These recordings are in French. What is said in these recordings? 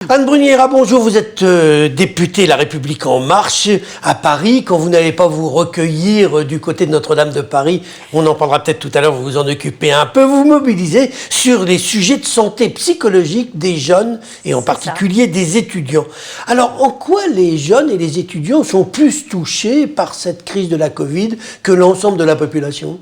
Anne Bruniera, bonjour, vous êtes députée La République En Marche à Paris. Quand vous n'allez pas vous recueillir du côté de Notre-Dame de Paris, on en parlera peut-être tout à l'heure, vous vous en occupez un peu, vous vous mobilisez sur les sujets de santé psychologique des jeunes et en particulier des étudiants. Alors, en quoi les jeunes et les étudiants sont plus touchés par cette crise de la Covid que l'ensemble de la population ?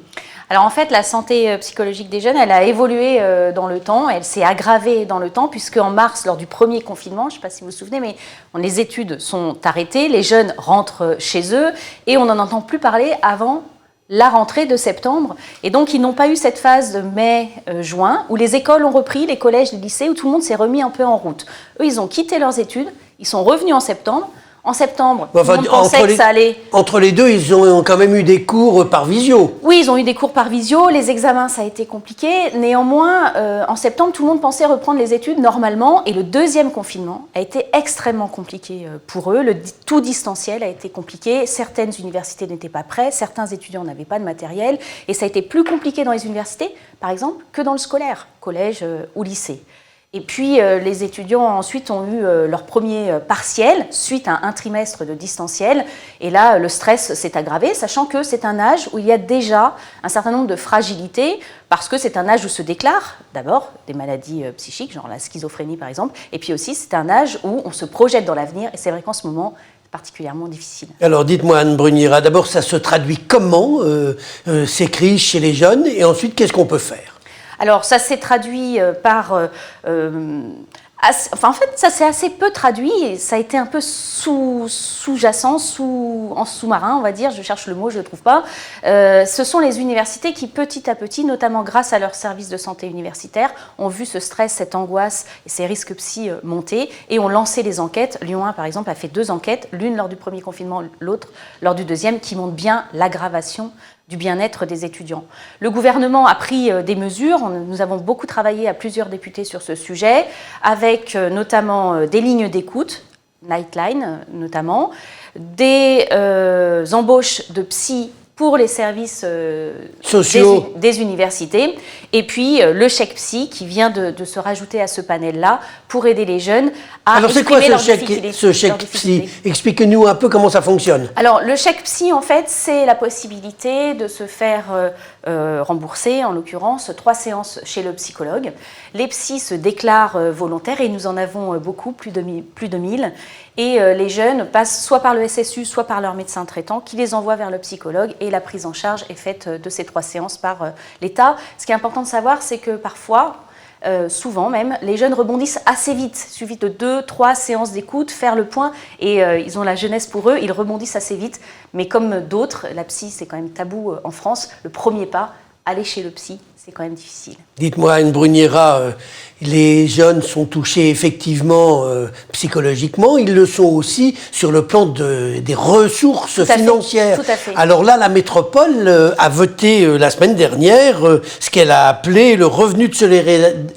Alors en fait, la santé psychologique des jeunes, elle a évolué dans le temps, elle s'est aggravée dans le temps, puisque en mars, lors du premier confinement, je ne sais pas si vous vous souvenez, mais les études sont arrêtées, les jeunes rentrent chez eux, et on n'en entend plus parler avant la rentrée de septembre. Et donc, ils n'ont pas eu cette phase de mai-juin, où les écoles ont repris, les collèges, les lycées, où tout le monde s'est remis un peu en route. Eux, ils ont quitté leurs études, ils sont revenus en septembre. En septembre, tout le monde pensait que ça allait... Entre les deux, ils ont quand même eu des cours par visio. Oui, ils ont eu des cours par visio, les examens, ça a été compliqué. Néanmoins, en septembre, tout le monde pensait reprendre les études normalement. Et le deuxième confinement a été extrêmement compliqué pour eux. Le tout distanciel a été compliqué. Certaines universités n'étaient pas prêtes, certains étudiants n'avaient pas de matériel. Et ça a été plus compliqué dans les universités, par exemple, que dans le scolaire, collège ou lycée. Et puis, les étudiants ensuite ont eu leur premier partiel suite à un trimestre de distanciel. Et là, le stress s'est aggravé, sachant que c'est un âge où il y a déjà un certain nombre de fragilités, parce que c'est un âge où se déclarent d'abord des maladies psychiques, genre la schizophrénie par exemple, et puis aussi c'est un âge où on se projette dans l'avenir, et c'est vrai qu'en ce moment, c'est particulièrement difficile. Alors dites-moi Anne Bruniera, d'abord ça se traduit comment ces crises chez les jeunes, et ensuite qu'est-ce qu'on peut faire ? Alors, ça s'est traduit par... en fait, ça s'est assez peu traduit, et ça a été un peu sous-jacent, en sous-marin, on va dire, je cherche le mot, je ne le trouve pas. Ce sont les universités qui, petit à petit, notamment grâce à leurs services de santé universitaire, ont vu ce stress, cette angoisse et ces risques psy monter, et ont lancé les enquêtes. Lyon 1, par exemple, a fait 2 enquêtes, l'une lors du premier confinement, l'autre lors du deuxième, qui montrent bien l'aggravation du bien-être des étudiants. Le gouvernement a pris des mesures, nous avons beaucoup travaillé à plusieurs députés sur ce sujet, avec notamment des lignes d'écoute, Nightline notamment, des embauches de psy pour les services sociaux des universités, et puis le chèque psy qui vient de se rajouter à ce panel-là pour aider les jeunes à exprimer leurs difficultés. Alors c'est quoi ce chèque psy ? Expliquez-nous un peu comment ça fonctionne. Alors le chèque psy, en fait, c'est la possibilité de se faire rembourser, en l'occurrence, 3 séances chez le psychologue. Les psys se déclarent volontaires, et nous en avons beaucoup, plus de 1000. Et les jeunes passent soit par le SSU, soit par leur médecin traitant, qui les envoie vers le psychologue, et la prise en charge est faite de ces 3 séances par l'État. Ce qui est important de savoir, c'est que parfois, souvent même, les jeunes rebondissent assez vite. Il suffit de 2-3 séances d'écoute, faire le point, et ils ont la jeunesse pour eux, ils rebondissent assez vite. Mais comme d'autres, la psy, c'est quand même tabou en France. Le premier pas, aller chez le psy, c'est quand même difficile. Dites-moi, Anne Bruniera, les jeunes sont touchés effectivement psychologiquement, ils le sont aussi sur le plan des ressources financières. Tout à fait. Alors là, la métropole a voté la semaine dernière ce qu'elle a appelé le revenu de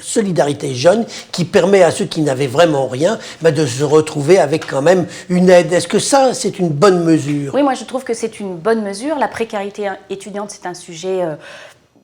solidarité jeune, qui permet à ceux qui n'avaient vraiment rien de se retrouver avec quand même une aide. Est-ce que ça, c'est une bonne mesure ? Oui, moi je trouve que c'est une bonne mesure. La précarité étudiante, c'est un sujet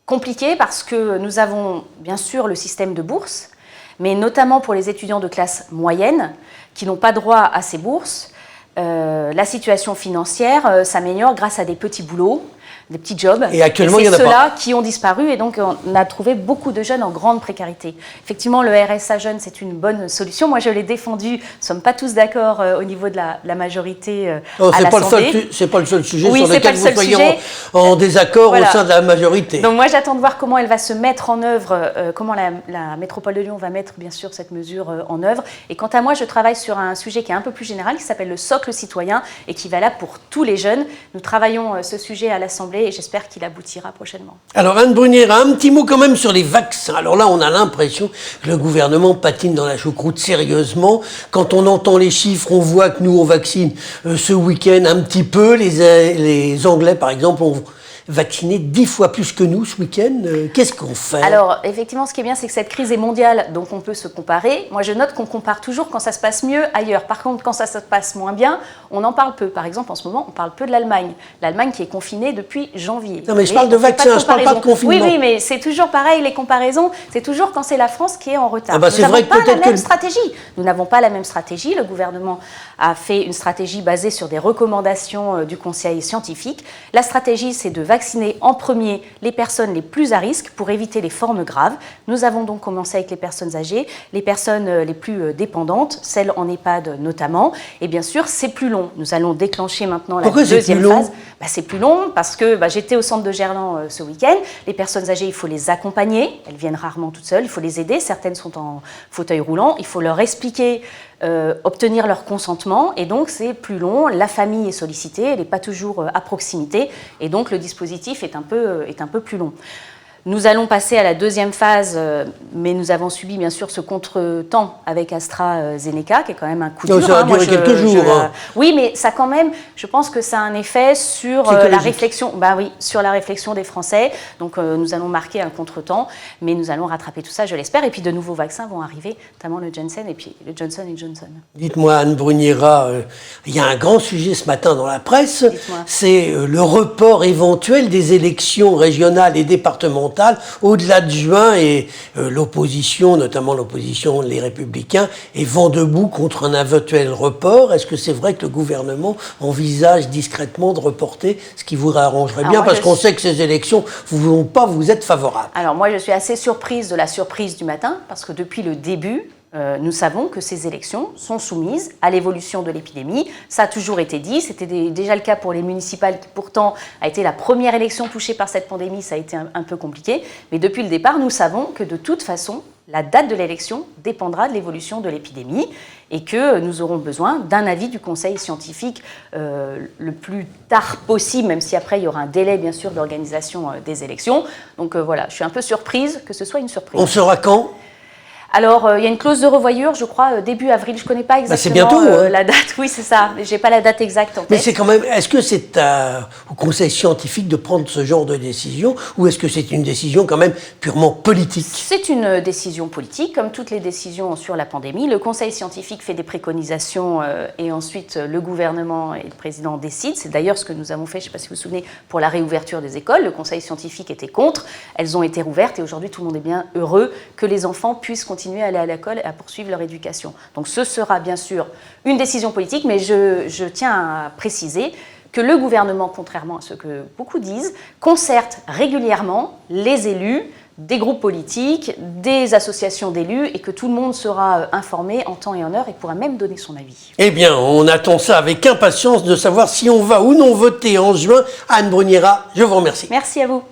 compliqué, parce que nous avons bien sûr le système de bourse, mais notamment pour les étudiants de classe moyenne qui n'ont pas droit à ces bourses, la situation financière s'améliore grâce à des petits boulots, des petits jobs. Et actuellement, il y en a pas. C'est ceux-là qui ont disparu, et donc on a trouvé beaucoup de jeunes en grande précarité. Effectivement, le RSA jeune, c'est une bonne solution. Moi, je l'ai défendu. Nous ne sommes pas tous d'accord au niveau de la majorité à l'Assemblée. C'est pas le seul sujet oui, sur lequel vous soyez en désaccord au sein de la majorité. Donc moi, j'attends de voir comment elle va se mettre en œuvre, comment la métropole de Lyon va mettre bien sûr cette mesure en œuvre. Et quant à moi, je travaille sur un sujet qui est un peu plus général, qui s'appelle le socle citoyen, et qui va là pour tous les jeunes. Nous travaillons ce sujet à l'Assemblée, et j'espère qu'il aboutira prochainement. Alors Anne Bruniera, un petit mot quand même sur les vaccins. Alors là, on a l'impression que le gouvernement patine dans la choucroute sérieusement. Quand on entend les chiffres, on voit que nous, on vaccine ce week-end un petit peu. Les Anglais, par exemple, ont vacciné 10 fois plus que nous ce week-end. Qu'est-ce qu'on fait? Alors, effectivement, ce qui est bien, c'est que cette crise est mondiale, donc on peut se comparer. Moi, je note qu'on compare toujours quand ça se passe mieux ailleurs. Par contre, quand ça se passe moins bien, on en parle peu. Par exemple, en ce moment, on parle peu de l'Allemagne. L'Allemagne qui est confinée depuis janvier. Non, mais je parle de vaccins, je parle pas de confinement. Oui, mais c'est toujours pareil, les comparaisons. C'est toujours quand c'est la France qui est en retard. Ah bah, Nous n'avons pas la même stratégie. Nous n'avons pas la même stratégie. Le gouvernement a fait une stratégie basée sur des recommandations du Conseil scientifique. La stratégie, c'est de vacciner en premier les personnes les plus à risque pour éviter les formes graves. Nous avons donc commencé avec les personnes âgées, les personnes les plus dépendantes, celles en EHPAD notamment. Et bien sûr, c'est plus long. Nous allons déclencher maintenant la deuxième phase. C'est plus long parce que j'étais au centre de Gerland ce week-end. Les personnes âgées, il faut les accompagner. Elles viennent rarement toutes seules. Il faut les aider. Certaines sont en fauteuil roulant. Il faut leur expliquer, obtenir leur consentement. Et donc, c'est plus long. La famille est sollicitée. Elle n'est pas toujours à proximité. Et donc, le dispositif est un peu plus long. Nous allons passer à la deuxième phase, mais nous avons subi bien sûr ce contretemps avec AstraZeneca, qui est quand même un coup dur. Ça a duré quelques jours. Oui, mais ça quand même, je pense que ça a un effet sur la réflexion. Sur la réflexion des Français. Donc nous allons marquer un contretemps, mais nous allons rattraper tout ça, je l'espère. Et puis de nouveaux vaccins vont arriver, notamment le Janssen et puis le Johnson & Johnson. Dites-moi, Anne Brugnera, il y a un grand sujet ce matin dans la presse, c'est le report éventuel des élections régionales et départementales au-delà de juin, et l'opposition, notamment l'opposition, les Républicains, est vent debout contre un éventuel report. Est-ce que c'est vrai que le gouvernement envisage discrètement de reporter, ce qui vous arrangerait bien, parce qu'on sait que ces élections ne vont pas vous être favorables? Alors moi, je suis assez surprise de la surprise du matin, parce que depuis le début, nous savons que ces élections sont soumises à l'évolution de l'épidémie. Ça a toujours été dit. C'était déjà le cas pour les municipales, qui pourtant a été la première élection touchée par cette pandémie. Ça a été un peu compliqué. Mais depuis le départ, nous savons que de toute façon, la date de l'élection dépendra de l'évolution de l'épidémie et que nous aurons besoin d'un avis du Conseil scientifique le plus tard possible, même si après il y aura un délai bien sûr d'organisation des élections. Donc voilà, je suis un peu surprise que ce soit une surprise. On saura quand ? Alors, il y a une clause de revoyure, je crois, début avril. Je ne connais pas exactement c'est bientôt, la date. Oui, c'est ça. Je n'ai pas la date exacte en tête. Mais c'est quand même... Est-ce que c'est au Conseil scientifique de prendre ce genre de décision, ou est-ce que c'est une décision quand même purement politique ? C'est une décision politique, comme toutes les décisions sur la pandémie. Le Conseil scientifique fait des préconisations et ensuite le gouvernement et le président décident. C'est d'ailleurs ce que nous avons fait, je ne sais pas si vous vous souvenez, pour la réouverture des écoles. Le Conseil scientifique était contre. Elles ont été rouvertes et aujourd'hui, tout le monde est bien heureux que les enfants puissent continuer à aller à l'école et à poursuivre leur éducation. Donc ce sera bien sûr une décision politique, mais je tiens à préciser que le gouvernement, contrairement à ce que beaucoup disent, concerte régulièrement les élus, des groupes politiques, des associations d'élus, et que tout le monde sera informé en temps et en heure et pourra même donner son avis. Eh bien, on attend ça avec impatience de savoir si on va ou non voter en juin. Anne Brugnera, je vous remercie. Merci à vous.